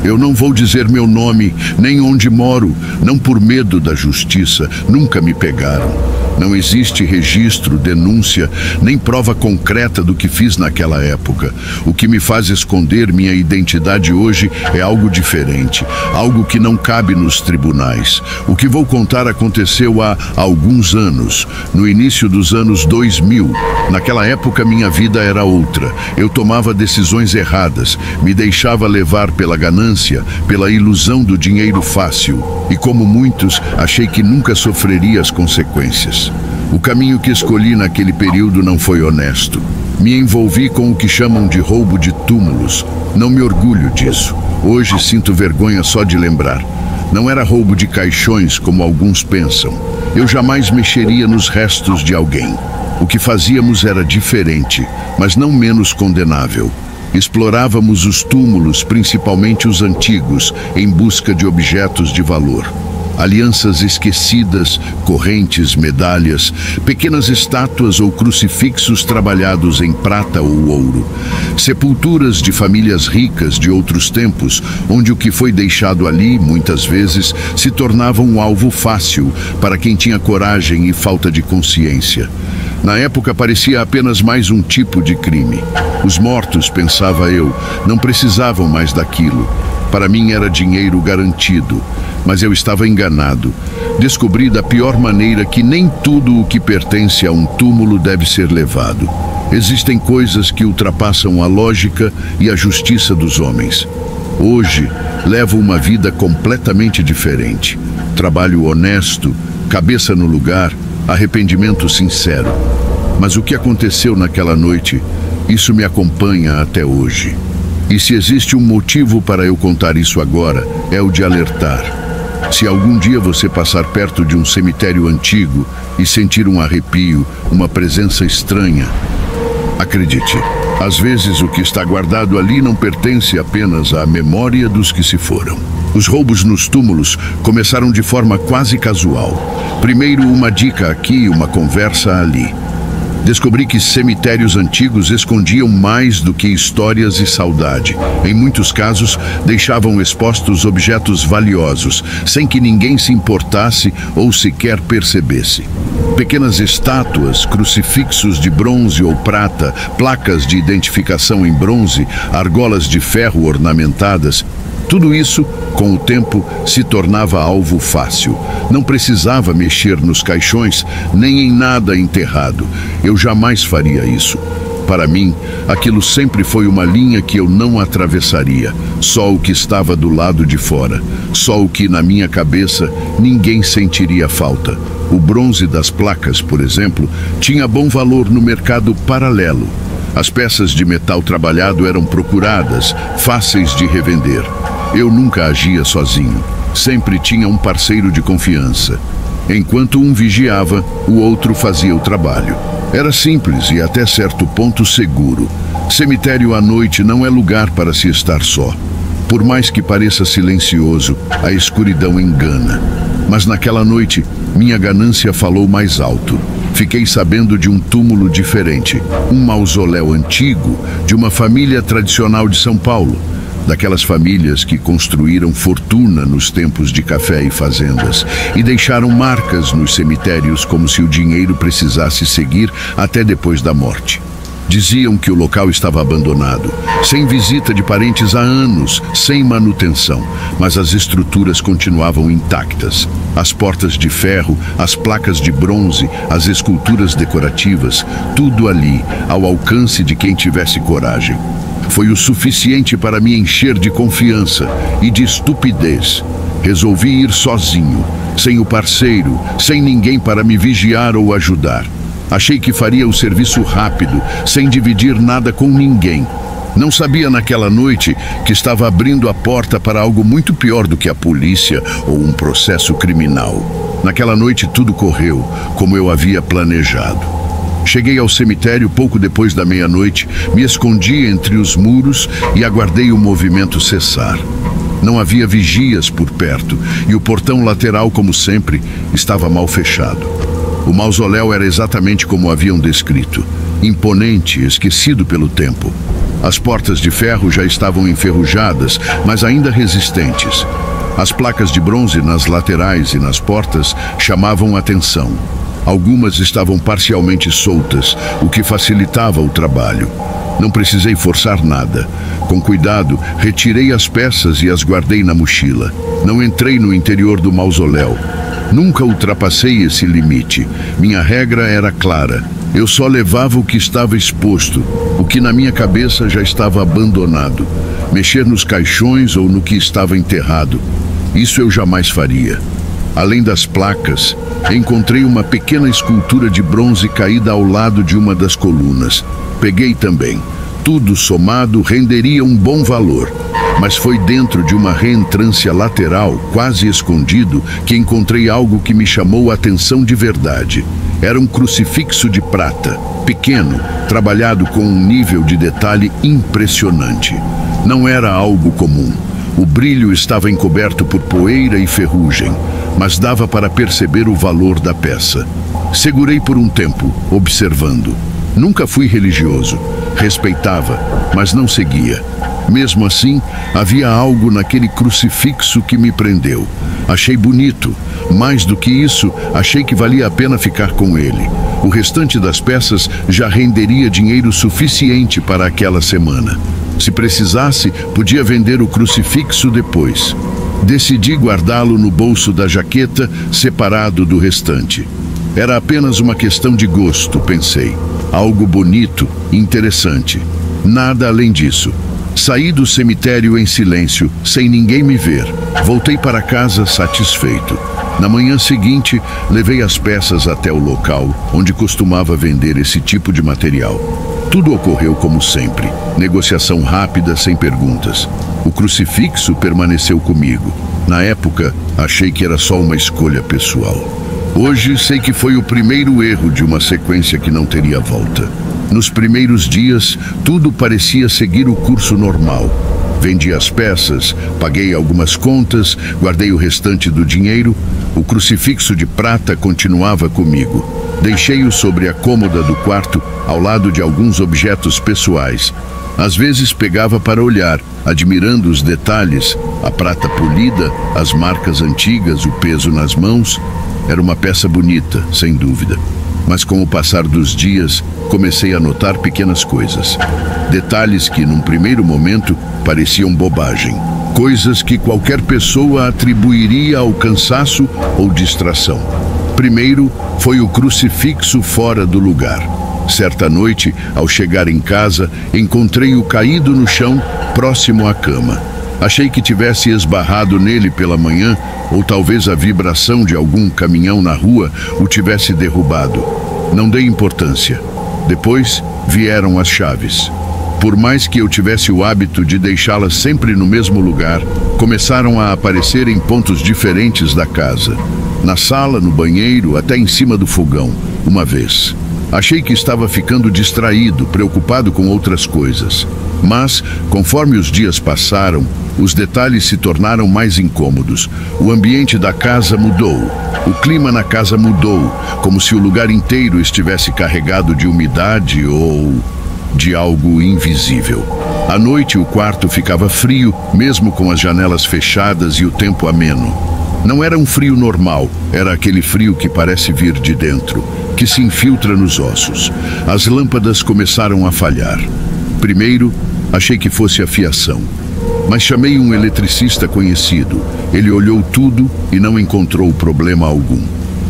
Eu não vou dizer meu nome, nem onde moro, não por medo da justiça, nunca me pegaram. Não existe registro, denúncia, nem prova concreta do que fiz naquela época. O que me faz esconder minha identidade hoje é algo diferente, algo que não cabe nos tribunais. O que vou contar aconteceu há alguns anos, no início dos anos 2000. Naquela época minha vida era outra. Eu tomava decisões erradas, me deixava levar pela ganância, pela ilusão do dinheiro fácil. E como muitos, achei que nunca sofreria as consequências. O caminho que escolhi naquele período não foi honesto. Me envolvi com o que chamam de roubo de túmulos. Não me orgulho disso. Hoje sinto vergonha só de lembrar. Não era roubo de caixões, como alguns pensam. Eu jamais mexeria nos restos de alguém. O que fazíamos era diferente, mas não menos condenável. Explorávamos os túmulos, principalmente os antigos, em busca de objetos de valor. Alianças esquecidas, correntes, medalhas, pequenas estátuas ou crucifixos trabalhados em prata ou ouro. Sepulturas de famílias ricas de outros tempos, onde o que foi deixado ali, muitas vezes, se tornava um alvo fácil para quem tinha coragem e falta de consciência. Na época parecia apenas mais um tipo de crime. Os mortos, pensava eu, não precisavam mais daquilo. Para mim era dinheiro garantido, mas eu estava enganado. Descobri da pior maneira que nem tudo o que pertence a um túmulo deve ser levado. Existem coisas que ultrapassam a lógica e a justiça dos homens. Hoje, levo uma vida completamente diferente. Trabalho honesto, cabeça no lugar, arrependimento sincero. Mas o que aconteceu naquela noite, isso me acompanha até hoje. E se existe um motivo para eu contar isso agora, é o de alertar. Se algum dia você passar perto de um cemitério antigo e sentir um arrepio, uma presença estranha, acredite, às vezes o que está guardado ali não pertence apenas à memória dos que se foram. Os roubos nos túmulos começaram de forma quase casual. Primeiro uma dica aqui, uma conversa ali. Descobri que cemitérios antigos escondiam mais do que histórias e saudade. Em muitos casos, deixavam expostos objetos valiosos, sem que ninguém se importasse ou sequer percebesse. Pequenas estátuas, crucifixos de bronze ou prata, placas de identificação em bronze, argolas de ferro ornamentadas. Tudo isso, com o tempo, se tornava alvo fácil. Não precisava mexer nos caixões, nem em nada enterrado. Eu jamais faria isso. Para mim, aquilo sempre foi uma linha que eu não atravessaria. Só o que estava do lado de fora. Só o que, na minha cabeça, ninguém sentiria falta. O bronze das placas, por exemplo, tinha bom valor no mercado paralelo. As peças de metal trabalhado eram procuradas, fáceis de revender. Eu nunca agia sozinho. Sempre tinha um parceiro de confiança. Enquanto um vigiava, o outro fazia o trabalho. Era simples e até certo ponto seguro. Cemitério à noite não é lugar para se estar só. Por mais que pareça silencioso, a escuridão engana. Mas naquela noite, minha ganância falou mais alto. Fiquei sabendo de um túmulo diferente, um mausoléu antigo de uma família tradicional de São Paulo. Daquelas famílias que construíram fortuna nos tempos de café e fazendas e deixaram marcas nos cemitérios como se o dinheiro precisasse seguir até depois da morte. Diziam que o local estava abandonado, sem visita de parentes há anos, sem manutenção, mas as estruturas continuavam intactas. As portas de ferro, as placas de bronze, as esculturas decorativas, tudo ali, ao alcance de quem tivesse coragem. Foi o suficiente para me encher de confiança e de estupidez. Resolvi ir sozinho, sem o parceiro, sem ninguém para me vigiar ou ajudar. Achei que faria o serviço rápido, sem dividir nada com ninguém. Não sabia naquela noite que estava abrindo a porta para algo muito pior do que a polícia ou um processo criminal. Naquela noite tudo correu como eu havia planejado. Cheguei ao cemitério pouco depois da meia-noite, me escondi entre os muros e aguardei o movimento cessar. Não havia vigias por perto e o portão lateral, como sempre, estava mal fechado. O mausoléu era exatamente como haviam descrito, imponente, esquecido pelo tempo. As portas de ferro já estavam enferrujadas, mas ainda resistentes. As placas de bronze nas laterais e nas portas chamavam atenção. Algumas estavam parcialmente soltas, o que facilitava o trabalho. Não precisei forçar nada. Com cuidado, retirei as peças e as guardei na mochila. Não entrei no interior do mausoléu. Nunca ultrapassei esse limite. Minha regra era clara. Eu só levava o que estava exposto, o que na minha cabeça já estava abandonado. Mexer nos caixões ou no que estava enterrado. Isso eu jamais faria. Além das placas, encontrei uma pequena escultura de bronze caída ao lado de uma das colunas. Peguei também. Tudo somado renderia um bom valor. Mas foi dentro de uma reentrância lateral, quase escondido, que encontrei algo que me chamou a atenção de verdade. Era um crucifixo de prata, pequeno, trabalhado com um nível de detalhe impressionante. Não era algo comum. O brilho estava encoberto por poeira e ferrugem, mas dava para perceber o valor da peça. Segurei por um tempo, observando. Nunca fui religioso. Respeitava, mas não seguia. Mesmo assim, havia algo naquele crucifixo que me prendeu. Achei bonito. Mais do que isso, achei que valia a pena ficar com ele. O restante das peças já renderia dinheiro suficiente para aquela semana. Se precisasse, podia vender o crucifixo depois. Decidi guardá-lo no bolso da jaqueta, separado do restante. Era apenas uma questão de gosto, pensei. Algo bonito, interessante. Nada além disso. Saí do cemitério em silêncio, sem ninguém me ver. Voltei para casa satisfeito. Na manhã seguinte, levei as peças até o local onde costumava vender esse tipo de material. Tudo ocorreu como sempre. Negociação rápida, sem perguntas. O crucifixo permaneceu comigo. Na época, achei que era só uma escolha pessoal. Hoje, sei que foi o primeiro erro de uma sequência que não teria volta. Nos primeiros dias, tudo parecia seguir o curso normal. Vendi as peças, paguei algumas contas, guardei o restante do dinheiro. O crucifixo de prata continuava comigo. Deixei-o sobre a cômoda do quarto, ao lado de alguns objetos pessoais. Às vezes pegava para olhar, admirando os detalhes, a prata polida, as marcas antigas, o peso nas mãos. Era uma peça bonita, sem dúvida. Mas com o passar dos dias, comecei a notar pequenas coisas. Detalhes que, num primeiro momento, pareciam bobagem. Coisas que qualquer pessoa atribuiria ao cansaço ou distração. Primeiro, foi o crucifixo fora do lugar. Certa noite, ao chegar em casa, encontrei-o caído no chão, próximo à cama. Achei que tivesse esbarrado nele pela manhã, ou talvez a vibração de algum caminhão na rua o tivesse derrubado. Não dei importância. Depois vieram as chaves. Por mais que eu tivesse o hábito de deixá-las sempre no mesmo lugar, começaram a aparecer em pontos diferentes da casa. Na sala, no banheiro, até em cima do fogão, uma vez. Achei que estava ficando distraído, preocupado com outras coisas. Mas, conforme os dias passaram, os detalhes se tornaram mais incômodos. O ambiente da casa mudou. O clima na casa mudou, como se o lugar inteiro estivesse carregado de umidade ou de algo invisível. À noite, o quarto ficava frio, mesmo com as janelas fechadas e o tempo ameno. Não era um frio normal, era aquele frio que parece vir de dentro, que se infiltra nos ossos. As lâmpadas começaram a falhar. Primeiro, achei que fosse a fiação, mas chamei um eletricista conhecido. Ele olhou tudo e não encontrou problema algum.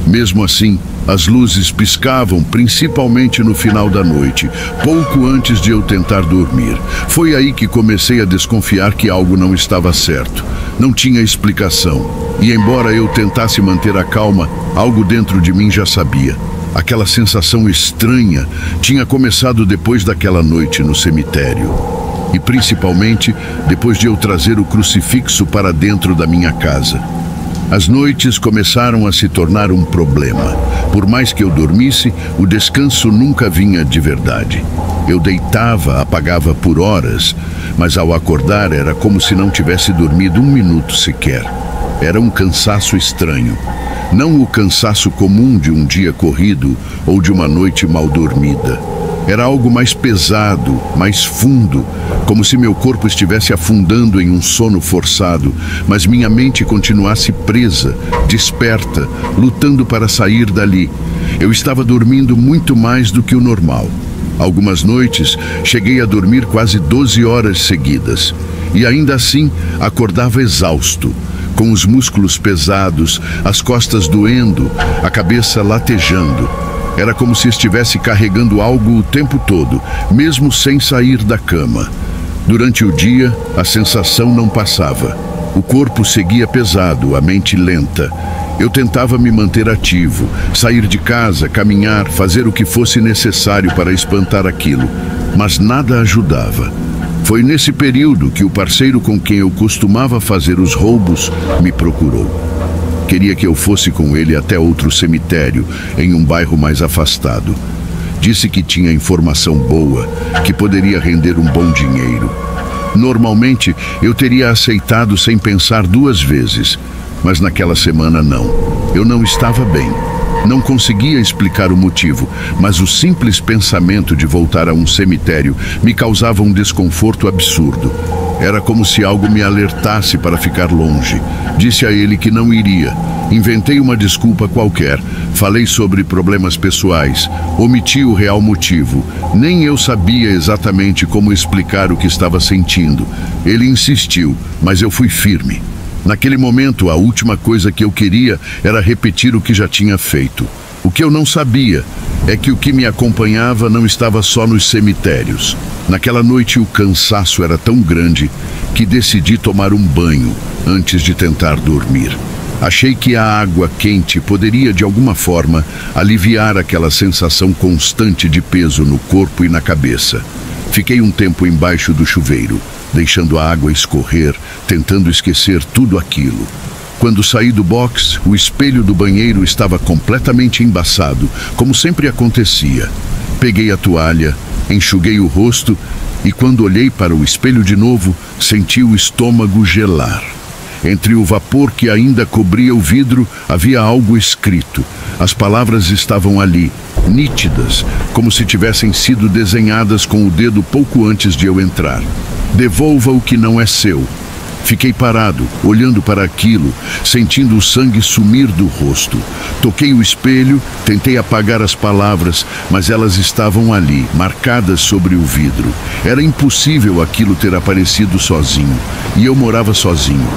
Mesmo assim, as luzes piscavam, principalmente no final da noite, pouco antes de eu tentar dormir. Foi aí que comecei a desconfiar que algo não estava certo. Não tinha explicação. E embora eu tentasse manter a calma, algo dentro de mim já sabia. Aquela sensação estranha tinha começado depois daquela noite no cemitério. E principalmente depois de eu trazer o crucifixo para dentro da minha casa. As noites começaram a se tornar um problema. Por mais que eu dormisse, o descanso nunca vinha de verdade. Eu deitava, apagava por horas, mas ao acordar era como se não tivesse dormido um minuto sequer. Era um cansaço estranho. Não o cansaço comum de um dia corrido ou de uma noite mal dormida. Era algo mais pesado, mais fundo, como se meu corpo estivesse afundando em um sono forçado, mas minha mente continuasse presa, desperta, lutando para sair dali. Eu estava dormindo muito mais do que o normal. Algumas noites, cheguei a dormir quase 12 horas seguidas. E ainda assim, acordava exausto, com os músculos pesados, as costas doendo, a cabeça latejando. Era como se estivesse carregando algo o tempo todo, mesmo sem sair da cama. Durante o dia, a sensação não passava. O corpo seguia pesado, a mente lenta. Eu tentava me manter ativo, sair de casa, caminhar, fazer o que fosse necessário para espantar aquilo, mas nada ajudava. Foi nesse período que o parceiro com quem eu costumava fazer os roubos me procurou. Queria que eu fosse com ele até outro cemitério, em um bairro mais afastado. Disse que tinha informação boa, que poderia render um bom dinheiro. Normalmente, eu teria aceitado sem pensar duas vezes, mas naquela semana não. Eu não estava bem. Não conseguia explicar o motivo, mas o simples pensamento de voltar a um cemitério me causava um desconforto absurdo. Era como se algo me alertasse para ficar longe. Disse a ele que não iria. Inventei uma desculpa qualquer. Falei sobre problemas pessoais. Omiti o real motivo. Nem eu sabia exatamente como explicar o que estava sentindo. Ele insistiu, mas eu fui firme. Naquele momento, a última coisa que eu queria era repetir o que já tinha feito. O que eu não sabia é que o que me acompanhava não estava só nos cemitérios. Naquela noite, o cansaço era tão grande que decidi tomar um banho antes de tentar dormir. Achei que a água quente poderia, de alguma forma, aliviar aquela sensação constante de peso no corpo e na cabeça. Fiquei um tempo embaixo do chuveiro, deixando a água escorrer, tentando esquecer tudo aquilo. Quando saí do box, o espelho do banheiro estava completamente embaçado, como sempre acontecia. Peguei a toalha, enxuguei o rosto e, quando olhei para o espelho de novo, senti o estômago gelar. Entre o vapor que ainda cobria o vidro, havia algo escrito. As palavras estavam ali, nítidas, como se tivessem sido desenhadas com o dedo pouco antes de eu entrar. Devolva o que não é seu. Fiquei parado, olhando para aquilo, sentindo o sangue sumir do rosto. Toquei o espelho, tentei apagar as palavras, mas elas estavam ali, marcadas sobre o vidro. Era impossível aquilo ter aparecido sozinho, e eu morava sozinho.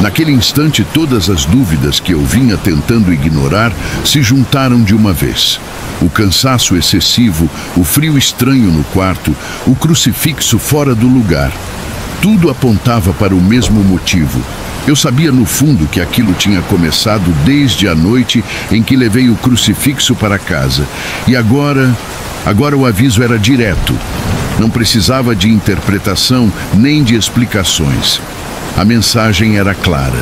Naquele instante, todas as dúvidas que eu vinha tentando ignorar se juntaram de uma vez. O cansaço excessivo, o frio estranho no quarto, o crucifixo fora do lugar. Tudo apontava para o mesmo motivo. Eu sabia no fundo que aquilo tinha começado desde a noite em que levei o crucifixo para casa. E agora o aviso era direto. Não precisava de interpretação nem de explicações. A mensagem era clara.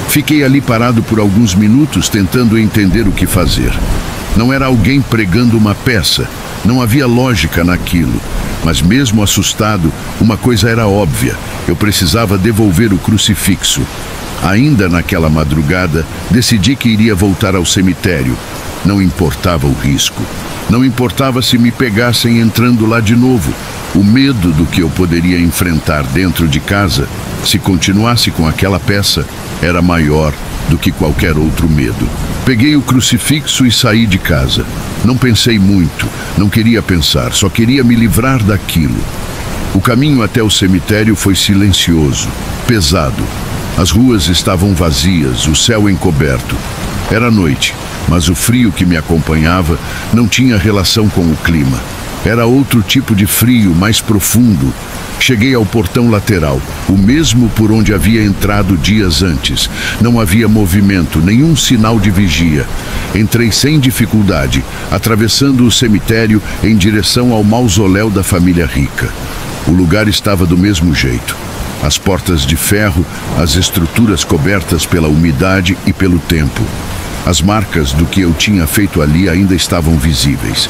Fiquei ali parado por alguns minutos tentando entender o que fazer. Não era alguém pregando uma peça. Não havia lógica naquilo. Mas mesmo assustado, uma coisa era óbvia. Eu precisava devolver o crucifixo. Ainda naquela madrugada, decidi que iria voltar ao cemitério. Não importava o risco. Não importava se me pegassem entrando lá de novo. O medo do que eu poderia enfrentar dentro de casa, se continuasse com aquela peça, era maior do que qualquer outro medo. Peguei o crucifixo e saí de casa. Não pensei muito, não queria pensar, só queria me livrar daquilo. O caminho até o cemitério foi silencioso, pesado. As ruas estavam vazias, o céu encoberto. Era noite, mas o frio que me acompanhava não tinha relação com o clima. Era outro tipo de frio, mais profundo. Cheguei ao portão lateral, o mesmo por onde havia entrado dias antes. Não havia movimento, nenhum sinal de vigia. Entrei sem dificuldade, atravessando o cemitério em direção ao mausoléu da família rica. O lugar estava do mesmo jeito. As portas de ferro, as estruturas cobertas pela umidade e pelo tempo. As marcas do que eu tinha feito ali ainda estavam visíveis.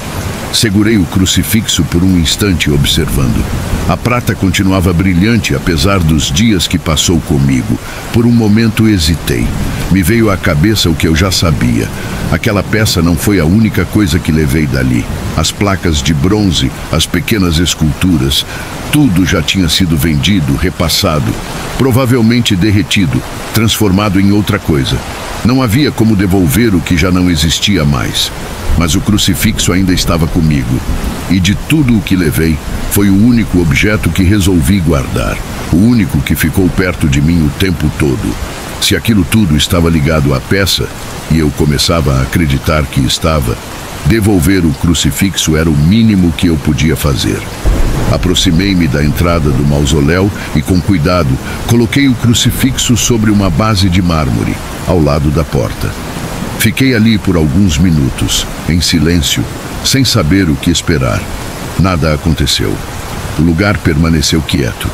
Segurei o crucifixo por um instante observando. A prata continuava brilhante apesar dos dias que passou comigo. Por um momento hesitei. Me veio à cabeça o que eu já sabia. Aquela peça não foi a única coisa que levei dali. As placas de bronze, as pequenas esculturas, tudo já tinha sido vendido, repassado, provavelmente derretido, transformado em outra coisa. Não havia como devolver o que já não existia mais. Mas o crucifixo ainda estava comigo. E de tudo o que levei, foi o único objeto que resolvi guardar. O único que ficou perto de mim o tempo todo. Se aquilo tudo estava ligado à peça, e eu começava a acreditar que estava, devolver o crucifixo era o mínimo que eu podia fazer. Aproximei-me da entrada do mausoléu e, com cuidado, coloquei o crucifixo sobre uma base de mármore, ao lado da porta. Fiquei ali por alguns minutos, em silêncio, sem saber o que esperar. Nada aconteceu. O lugar permaneceu quieto.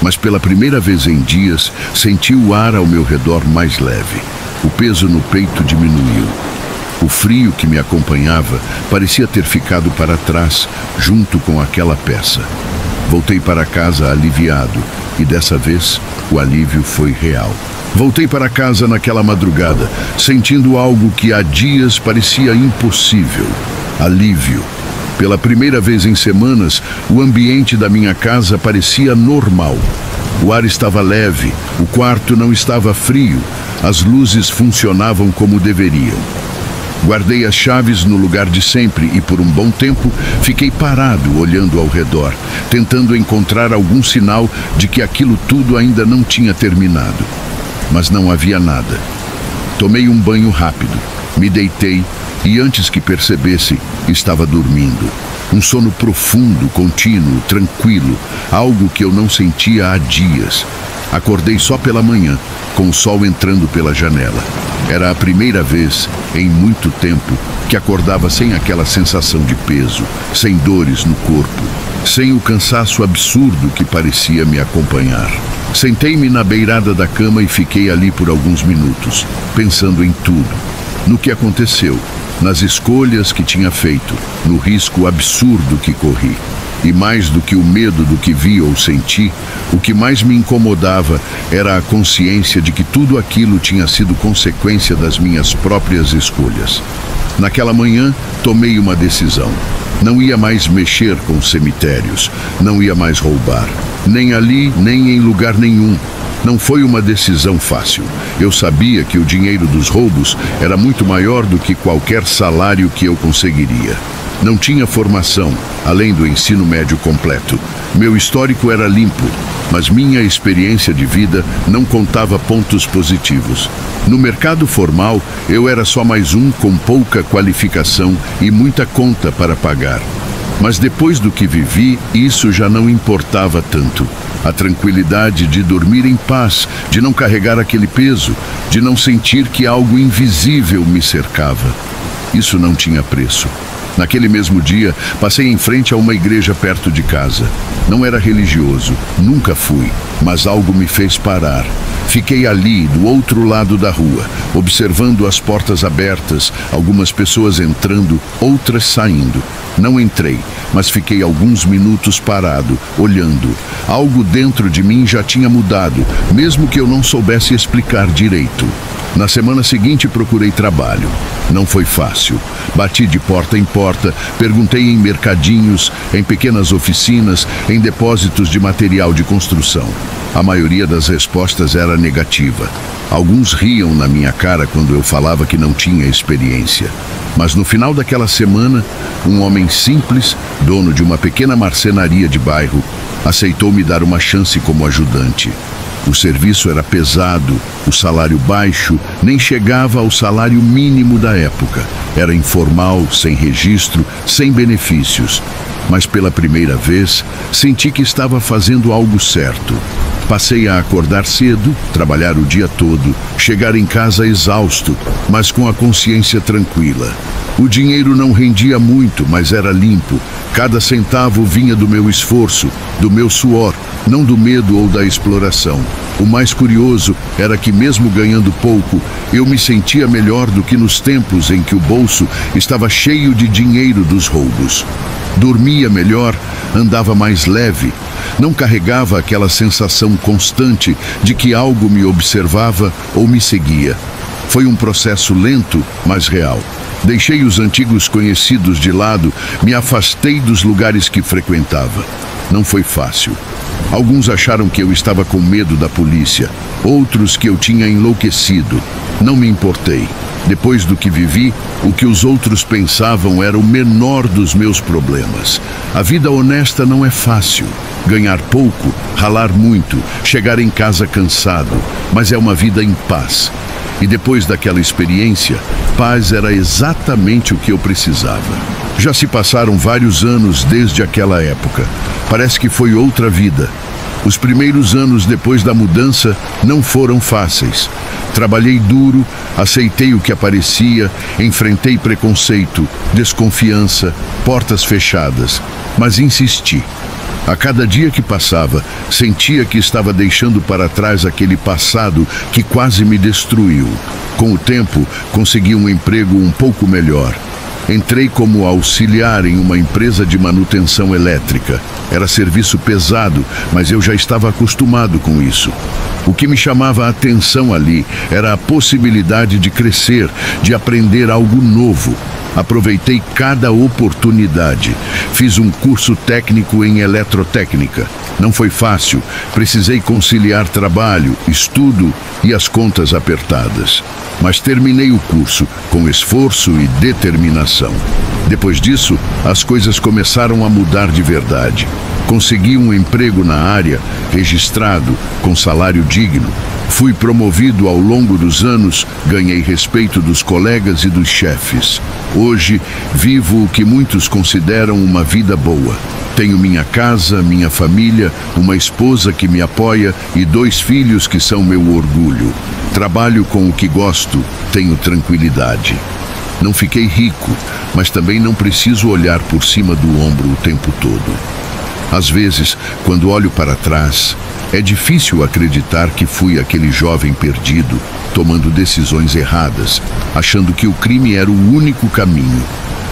Mas pela primeira vez em dias, senti o ar ao meu redor mais leve. O peso no peito diminuiu. O frio que me acompanhava parecia ter ficado para trás, junto com aquela peça. Voltei para casa aliviado, e dessa vez o alívio foi real. Voltei para casa naquela madrugada, sentindo algo que há dias parecia impossível. Alívio. Pela primeira vez em semanas, o ambiente da minha casa parecia normal. O ar estava leve, o quarto não estava frio, as luzes funcionavam como deveriam. Guardei as chaves no lugar de sempre e por um bom tempo fiquei parado olhando ao redor, tentando encontrar algum sinal de que aquilo tudo ainda não tinha terminado. Mas não havia nada. Tomei um banho rápido, me deitei e antes que percebesse, estava dormindo. Um sono profundo, contínuo, tranquilo, algo que eu não sentia há dias. Acordei só pela manhã, com o sol entrando pela janela. Era a primeira vez, em muito tempo, que acordava sem aquela sensação de peso, sem dores no corpo, sem o cansaço absurdo que parecia me acompanhar. Sentei-me na beirada da cama e fiquei ali por alguns minutos, pensando em tudo, no que aconteceu, nas escolhas que tinha feito, no risco absurdo que corri. E mais do que o medo do que vi ou senti, o que mais me incomodava era a consciência de que tudo aquilo tinha sido consequência das minhas próprias escolhas. Naquela manhã, tomei uma decisão. Não ia mais mexer com cemitérios, não ia mais roubar, nem ali, nem em lugar nenhum. Não foi uma decisão fácil. Eu sabia que o dinheiro dos roubos era muito maior do que qualquer salário que eu conseguiria. Não tinha formação, além do ensino médio completo. Meu histórico era limpo, mas minha experiência de vida não contava pontos positivos. No mercado formal, eu era só mais um com pouca qualificação e muita conta para pagar. Mas depois do que vivi, isso já não importava tanto. A tranquilidade de dormir em paz, de não carregar aquele peso, de não sentir que algo invisível me cercava. Isso não tinha preço. Naquele mesmo dia, passei em frente a uma igreja perto de casa. Não era religioso, nunca fui, mas algo me fez parar. Fiquei ali, do outro lado da rua, observando as portas abertas, algumas pessoas entrando, outras saindo. Não entrei, mas fiquei alguns minutos parado, olhando. Algo dentro de mim já tinha mudado, mesmo que eu não soubesse explicar direito. Na semana seguinte procurei trabalho. Não foi fácil. Bati de porta em porta, perguntei em mercadinhos, em pequenas oficinas, em depósitos de material de construção. A maioria das respostas era negativa. Alguns riam na minha cara quando eu falava que não tinha experiência. Mas no final daquela semana, um homem simples, dono de uma pequena marcenaria de bairro, aceitou me dar uma chance como ajudante. O serviço era pesado, o salário baixo, nem chegava ao salário mínimo da época. Era informal, sem registro, sem benefícios. Mas pela primeira vez, senti que estava fazendo algo certo. Passei a acordar cedo, trabalhar o dia todo, chegar em casa exausto, mas com a consciência tranquila. O dinheiro não rendia muito, mas era limpo. Cada centavo vinha do meu esforço, do meu suor, não do medo ou da exploração. O mais curioso era que, mesmo ganhando pouco, eu me sentia melhor do que nos tempos em que o bolso estava cheio de dinheiro dos roubos. Dormia melhor, andava mais leve, não carregava aquela sensação constante de que algo me observava ou me seguia. Foi um processo lento, mas real. Deixei os antigos conhecidos de lado, me afastei dos lugares que frequentava. Não foi fácil. Alguns acharam que eu estava com medo da polícia, outros que eu tinha enlouquecido. Não me importei. Depois do que vivi, o que os outros pensavam era o menor dos meus problemas. A vida honesta não é fácil. Ganhar pouco, ralar muito, chegar em casa cansado, mas é uma vida em paz. E depois daquela experiência, paz era exatamente o que eu precisava. Já se passaram vários anos desde aquela época. Parece que foi outra vida. Os primeiros anos depois da mudança não foram fáceis. Trabalhei duro, aceitei o que aparecia, enfrentei preconceito, desconfiança, portas fechadas, mas insisti. A cada dia que passava, sentia que estava deixando para trás aquele passado que quase me destruiu. Com o tempo, consegui um emprego um pouco melhor. Entrei como auxiliar em uma empresa de manutenção elétrica. Era serviço pesado, mas eu já estava acostumado com isso. O que me chamava a atenção ali era a possibilidade de crescer, de aprender algo novo. Aproveitei cada oportunidade. Fiz um curso técnico em eletrotécnica. Não foi fácil. Precisei conciliar trabalho, estudo e as contas apertadas. Mas terminei o curso com esforço e determinação. Depois disso, as coisas começaram a mudar de verdade. Consegui um emprego na área, registrado, com salário digno. Fui promovido ao longo dos anos, ganhei respeito dos colegas e dos chefes. Hoje, vivo o que muitos consideram uma vida boa. Tenho minha casa, minha família, uma esposa que me apoia e 2 filhos que são meu orgulho. Trabalho com o que gosto, tenho tranquilidade. Não fiquei rico, mas também não preciso olhar por cima do ombro o tempo todo. Às vezes, quando olho para trás, é difícil acreditar que fui aquele jovem perdido, tomando decisões erradas, achando que o crime era o único caminho.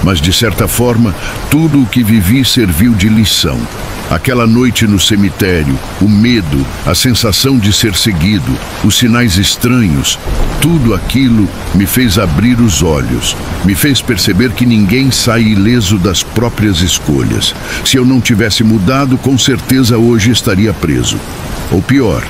Mas, de certa forma, tudo o que vivi serviu de lição. Aquela noite no cemitério, o medo, a sensação de ser seguido, os sinais estranhos, tudo aquilo me fez abrir os olhos, me fez perceber que ninguém sai ileso das próprias escolhas. Se eu não tivesse mudado, com certeza hoje estaria preso. Ou pior,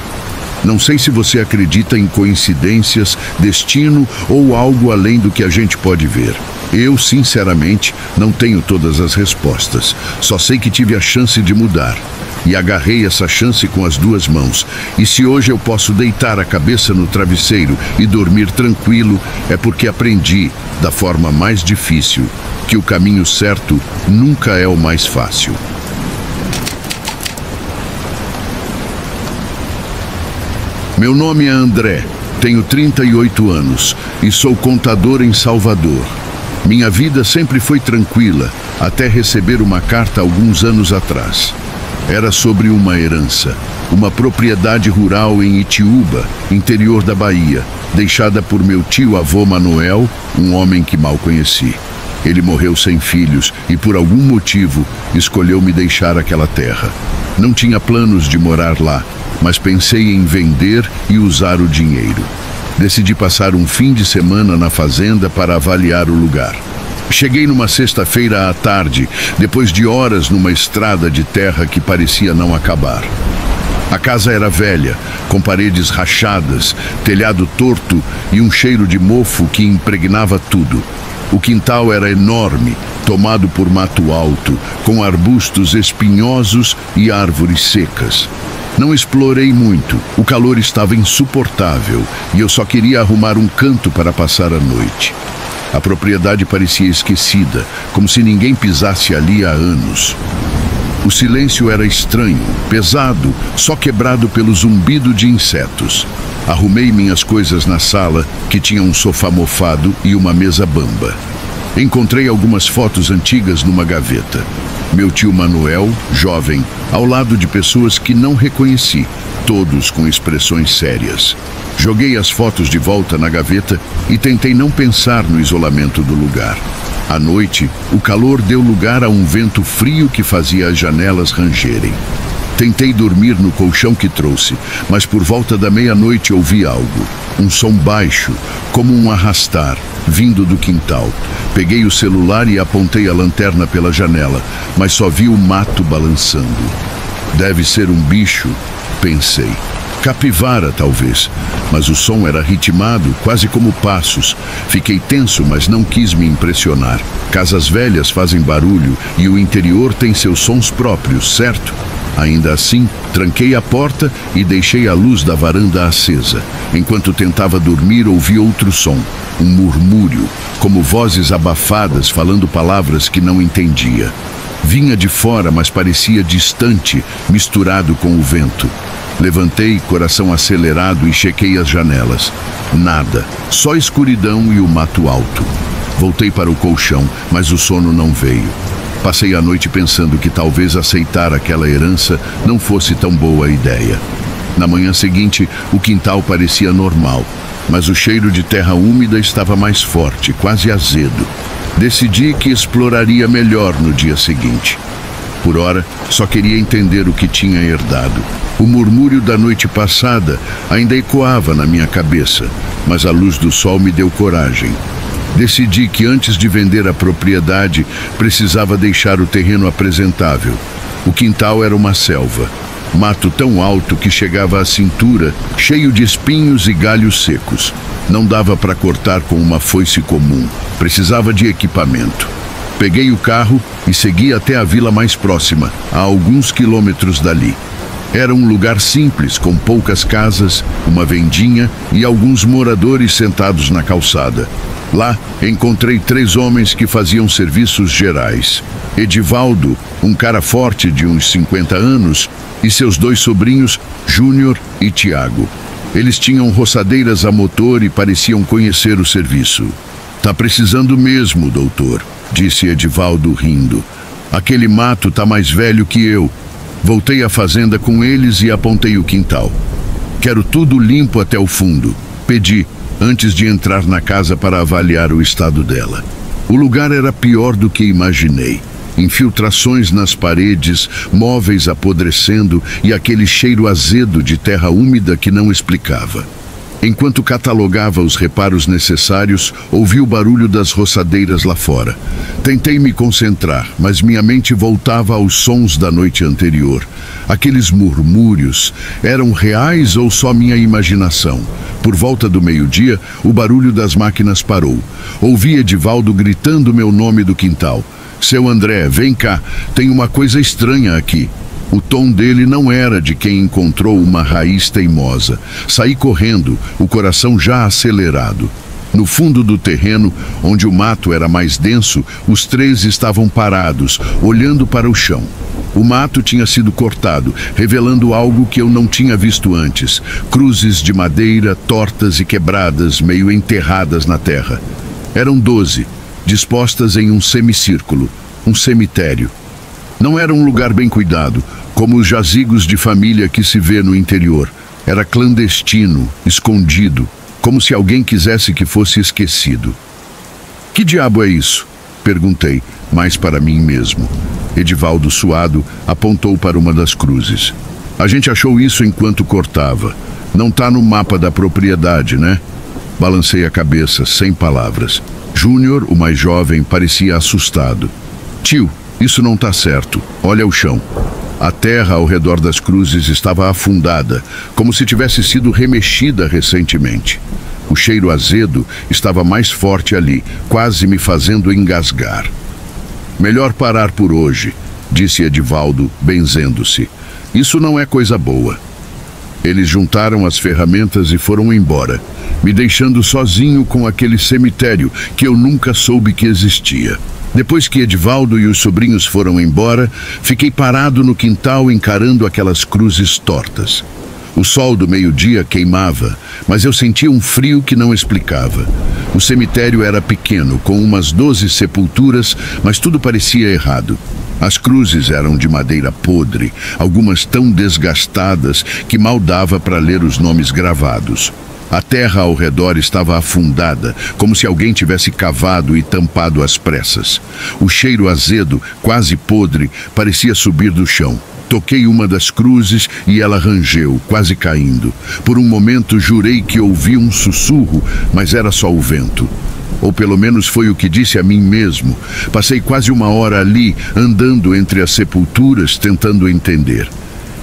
não sei se você acredita em coincidências, destino ou algo além do que a gente pode ver. Eu, sinceramente, não tenho todas as respostas. Só sei que tive a chance de mudar. E agarrei essa chance com as 2 mãos. E se hoje eu posso deitar a cabeça no travesseiro e dormir tranquilo, é porque aprendi, da forma mais difícil, que o caminho certo nunca é o mais fácil. Meu nome é André, tenho 38 anos e sou contador em Salvador. Minha vida sempre foi tranquila, até receber uma carta alguns anos atrás. Era sobre uma herança, uma propriedade rural em Itiúba, interior da Bahia, deixada por meu tio-avô Manuel, um homem que mal conheci. Ele morreu sem filhos e, por algum motivo, escolheu me deixar aquela terra. Não tinha planos de morar lá, mas pensei em vender e usar o dinheiro. Decidi passar um fim de semana na fazenda para avaliar o lugar. Cheguei numa sexta-feira à tarde, depois de horas numa estrada de terra que parecia não acabar. A casa era velha, com paredes rachadas, telhado torto e um cheiro de mofo que impregnava tudo. O quintal era enorme, tomado por mato alto, com arbustos espinhosos e árvores secas. Não explorei muito, o calor estava insuportável e eu só queria arrumar um canto para passar a noite. A propriedade parecia esquecida, como se ninguém pisasse ali há anos. O silêncio era estranho, pesado, só quebrado pelo zumbido de insetos. Arrumei minhas coisas na sala, que tinha um sofá mofado e uma mesa bamba. Encontrei algumas fotos antigas numa gaveta. Meu tio Manuel, jovem, ao lado de pessoas que não reconheci, todos com expressões sérias. Joguei as fotos de volta na gaveta e tentei não pensar no isolamento do lugar. À noite, o calor deu lugar a um vento frio que fazia as janelas rangerem. Tentei dormir no colchão que trouxe, mas por volta da meia-noite ouvi algo. Um som baixo, como um arrastar, vindo do quintal. Peguei o celular e apontei a lanterna pela janela, mas só vi o mato balançando. Deve ser um bicho, pensei. Capivara, talvez, mas o som era ritmado, quase como passos. Fiquei tenso, mas não quis me impressionar. Casas velhas fazem barulho e o interior tem seus sons próprios, certo? Ainda assim, tranquei a porta e deixei a luz da varanda acesa. Enquanto tentava dormir, ouvi outro som, um murmúrio, como vozes abafadas falando palavras que não entendia. Vinha de fora, mas parecia distante, misturado com o vento. Levantei, coração acelerado, e chequei as janelas. Nada, só escuridão e o mato alto. Voltei para o colchão, mas o sono não veio. Passei a noite pensando que talvez aceitar aquela herança não fosse tão boa ideia. Na manhã seguinte, o quintal parecia normal, mas o cheiro de terra úmida estava mais forte, quase azedo. Decidi que exploraria melhor no dia seguinte. Por ora, só queria entender o que tinha herdado. O murmúrio da noite passada ainda ecoava na minha cabeça, mas a luz do sol me deu coragem. Decidi que antes de vender a propriedade, precisava deixar o terreno apresentável. O quintal era uma selva. Mato tão alto que chegava à cintura, cheio de espinhos e galhos secos. Não dava para cortar com uma foice comum. Precisava de equipamento. Peguei o carro e segui até a vila mais próxima, a alguns quilômetros dali. Era um lugar simples, com poucas casas, uma vendinha e alguns moradores sentados na calçada. Lá, encontrei 3 homens que faziam serviços gerais. Edivaldo, um cara forte de uns 50 anos, e seus 2 sobrinhos, Júnior e Tiago. Eles tinham roçadeiras a motor e pareciam conhecer o serviço. "Tá precisando mesmo, doutor", disse Edivaldo rindo. "Aquele mato tá mais velho que eu." Voltei à fazenda com eles e apontei o quintal. "Quero tudo limpo até o fundo", pedi, antes de entrar na casa para avaliar o estado dela. O lugar era pior do que imaginei. Infiltrações nas paredes, móveis apodrecendo e aquele cheiro azedo de terra úmida que não explicava. Enquanto catalogava os reparos necessários, ouvi o barulho das roçadeiras lá fora. Tentei me concentrar, mas minha mente voltava aos sons da noite anterior. Aqueles murmúrios eram reais ou só minha imaginação? Por volta do meio-dia, o barulho das máquinas parou. Ouvi Edivaldo gritando meu nome do quintal. "Seu André, vem cá, tem uma coisa estranha aqui." O tom dele não era de quem encontrou uma raiz teimosa. Saí correndo, o coração já acelerado. No fundo do terreno, onde o mato era mais denso, os 3 estavam parados, olhando para o chão. O mato tinha sido cortado, revelando algo que eu não tinha visto antes. Cruzes de madeira, tortas e quebradas, meio enterradas na terra. Eram 12, dispostas em um semicírculo, um cemitério. Não era um lugar bem cuidado, como os jazigos de família que se vê no interior. Era clandestino, escondido, como se alguém quisesse que fosse esquecido. "Que diabo é isso?" perguntei, mais para mim mesmo. Edivaldo, suado, apontou para uma das cruzes. "A gente achou isso enquanto cortava. Não tá no mapa da propriedade, né?" Balancei a cabeça, sem palavras. Júnior, o mais jovem, parecia assustado. "Tio, isso não tá certo. Olha o chão." A terra ao redor das cruzes estava afundada, como se tivesse sido remexida recentemente. O cheiro azedo estava mais forte ali, quase me fazendo engasgar. "Melhor parar por hoje", disse Edivaldo, benzendo-se. "Isso não é coisa boa." Eles juntaram as ferramentas e foram embora, me deixando sozinho com aquele cemitério que eu nunca soube que existia. Depois que Edivaldo e os sobrinhos foram embora, fiquei parado no quintal encarando aquelas cruzes tortas. O sol do meio-dia queimava, mas eu sentia um frio que não explicava. O cemitério era pequeno, com umas 12 sepulturas, mas tudo parecia errado. As cruzes eram de madeira podre, algumas tão desgastadas que mal dava para ler os nomes gravados. A terra ao redor estava afundada, como se alguém tivesse cavado e tampado às pressas. O cheiro azedo, quase podre, parecia subir do chão. Toquei uma das cruzes e ela rangeu, quase caindo. Por um momento jurei que ouvi um sussurro, mas era só o vento. Ou pelo menos foi o que disse a mim mesmo. Passei quase uma hora ali, andando entre as sepulturas, tentando entender.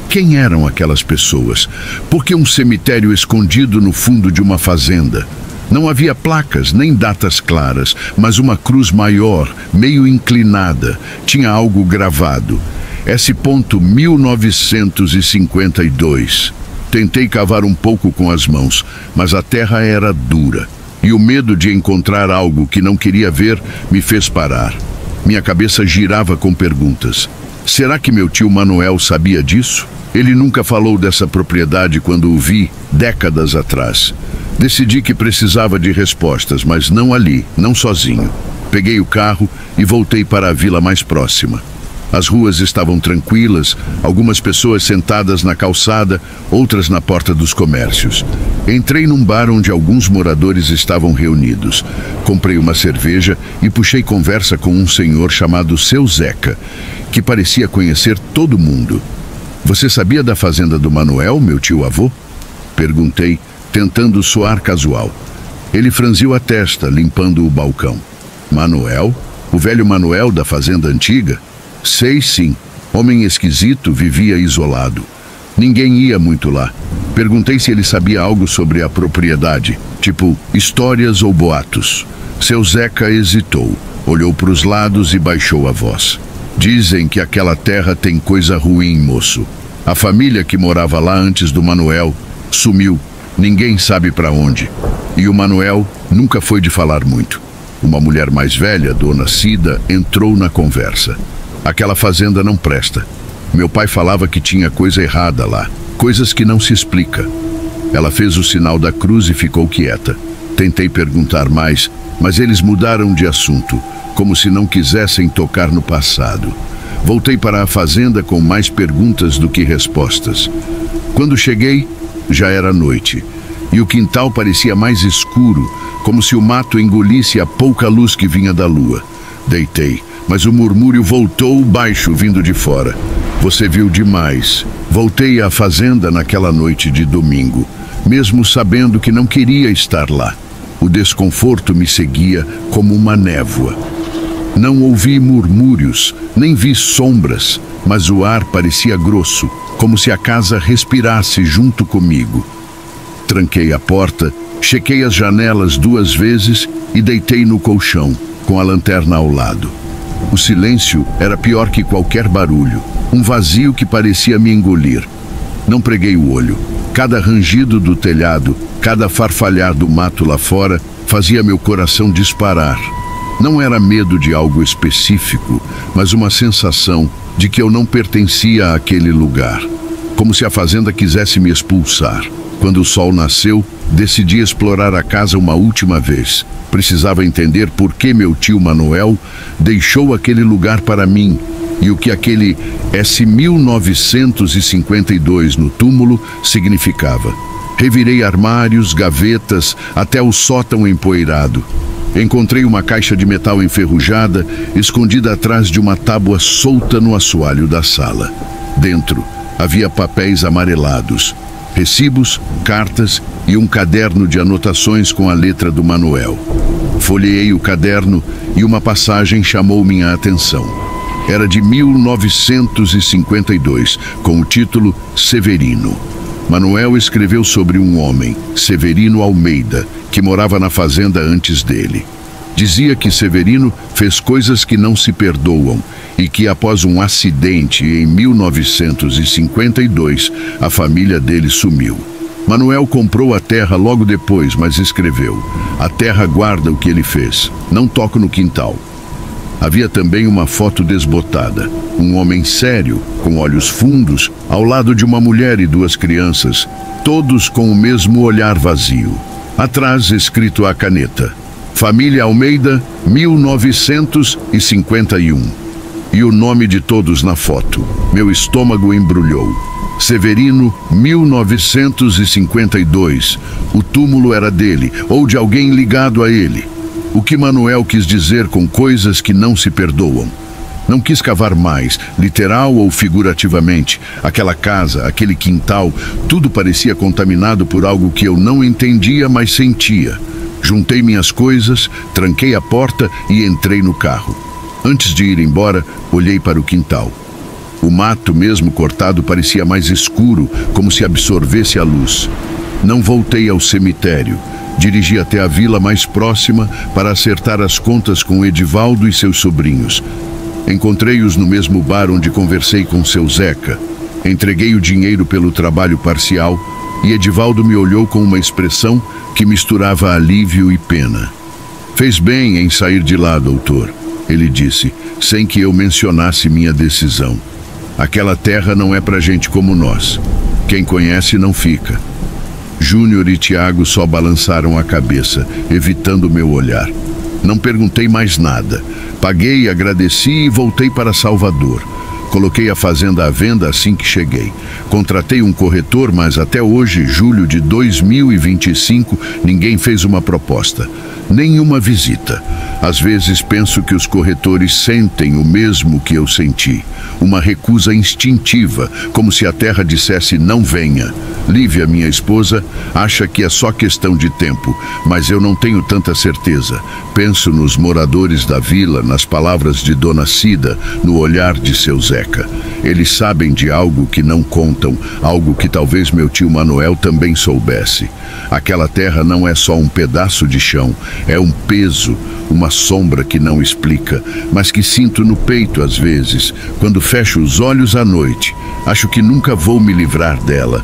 Quem eram aquelas pessoas? Por que um cemitério escondido no fundo de uma fazenda? Não havia placas, nem datas claras, mas uma cruz maior, meio inclinada. Tinha algo gravado. S. 1952. Tentei cavar um pouco com as mãos, mas a terra era dura. E o medo de encontrar algo que não queria ver me fez parar. Minha cabeça girava com perguntas. Será que meu tio Manuel sabia disso? Ele nunca falou dessa propriedade quando o vi, décadas atrás. Decidi que precisava de respostas, mas não ali, não sozinho. Peguei o carro e voltei para a vila mais próxima. As ruas estavam tranquilas, algumas pessoas sentadas na calçada, outras na porta dos comércios. Entrei num bar onde alguns moradores estavam reunidos. Comprei uma cerveja e puxei conversa com um senhor chamado Seu Zeca, que parecia conhecer todo mundo. Você sabia da fazenda do Manuel, meu tio-avô? Perguntei, tentando soar casual. Ele franziu a testa, limpando o balcão. Manuel? O velho Manuel da fazenda antiga? Sei sim. Homem esquisito, vivia isolado. Ninguém ia muito lá. Perguntei se ele sabia algo sobre a propriedade, tipo histórias ou boatos. Seu Zeca hesitou, olhou para os lados e baixou a voz. Dizem que aquela terra tem coisa ruim, moço. A família que morava lá antes do Manuel sumiu. Ninguém sabe para onde. E o Manuel nunca foi de falar muito. Uma mulher mais velha, Dona Cida, entrou na conversa. Aquela fazenda não presta. Meu pai falava que tinha coisa errada lá, coisas que não se explica. Ela fez o sinal da cruz e ficou quieta. Tentei perguntar mais, mas eles mudaram de assunto, como se não quisessem tocar no passado. Voltei para a fazenda com mais perguntas do que respostas. Quando cheguei, já era noite, e o quintal parecia mais escuro, como se o mato engolisse a pouca luz que vinha da lua. Deitei, mas o murmúrio voltou baixo vindo de fora. Você viu demais. Voltei à fazenda naquela noite de domingo, mesmo sabendo que não queria estar lá. O desconforto me seguia como uma névoa. Não ouvi murmúrios, nem vi sombras, mas o ar parecia grosso, como se a casa respirasse junto comigo. Tranquei a porta, chequei as janelas 2 vezes e deitei no colchão, com a lanterna ao lado. O silêncio era pior que qualquer barulho, um vazio que parecia me engolir. Não preguei o olho. Cada rangido do telhado, cada farfalhar do mato lá fora, fazia meu coração disparar. Não era medo de algo específico, mas uma sensação de que eu não pertencia àquele lugar. Como se a fazenda quisesse me expulsar. Quando o sol nasceu, decidi explorar a casa uma última vez. Precisava entender por que meu tio Manuel deixou aquele lugar para mim e o que aquele S. 1952 no túmulo significava. Revirei armários, gavetas, até o sótão empoeirado. Encontrei uma caixa de metal enferrujada, escondida atrás de uma tábua solta no assoalho da sala. Dentro, havia papéis amarelados, recibos, cartas e um caderno de anotações com a letra do Manuel. Folheei o caderno e uma passagem chamou minha atenção. Era de 1952, com o título Severino. Manuel escreveu sobre um homem, Severino Almeida, que morava na fazenda antes dele. Dizia que Severino fez coisas que não se perdoam e que após um acidente em 1952, a família dele sumiu. Manuel comprou a terra logo depois, mas escreveu: "A terra guarda o que ele fez. Não toco no quintal." Havia também uma foto desbotada. Um homem sério, com olhos fundos, ao lado de uma mulher e duas crianças, todos com o mesmo olhar vazio. Atrás, escrito à caneta: Família Almeida, 1951. E o nome de todos na foto. Meu estômago embrulhou. Severino, 1952. O túmulo era dele, ou de alguém ligado a ele. O que Manuel quis dizer com coisas que não se perdoam? Não quis cavar mais, literal ou figurativamente. Aquela casa, aquele quintal, tudo parecia contaminado por algo que eu não entendia, mas sentia. Juntei minhas coisas, tranquei a porta e entrei no carro. Antes de ir embora, olhei para o quintal. O mato, mesmo cortado, parecia mais escuro, como se absorvesse a luz. Não voltei ao cemitério. Dirigi até a vila mais próxima para acertar as contas com Edivaldo e seus sobrinhos. Encontrei-os no mesmo bar onde conversei com seu Zeca. Entreguei o dinheiro pelo trabalho parcial e Edivaldo me olhou com uma expressão que misturava alívio e pena. Fez bem em sair de lá, doutor, ele disse, sem que eu mencionasse minha decisão. Aquela terra não é pra gente como nós. Quem conhece não fica. Júnior e Tiago só balançaram a cabeça, evitando meu olhar. Não perguntei mais nada. Paguei, agradeci e voltei para Salvador. Coloquei a fazenda à venda assim que cheguei. Contratei um corretor, mas até hoje, julho de 2025, ninguém fez uma proposta. Nenhuma visita. Às vezes penso que os corretores sentem o mesmo que eu senti. Uma recusa instintiva, como se a terra dissesse não venha. Lívia, minha esposa, acha que é só questão de tempo, mas eu não tenho tanta certeza. Penso nos moradores da vila, nas palavras de Dona Cida, no olhar de seu Zeca. Eles sabem de algo que não contam, algo que talvez meu tio Manuel também soubesse. Aquela terra não é só um pedaço de chão, é um peso, uma sombra que não explica, mas que sinto no peito às vezes, quando fecho os olhos à noite. Acho que nunca vou me livrar dela.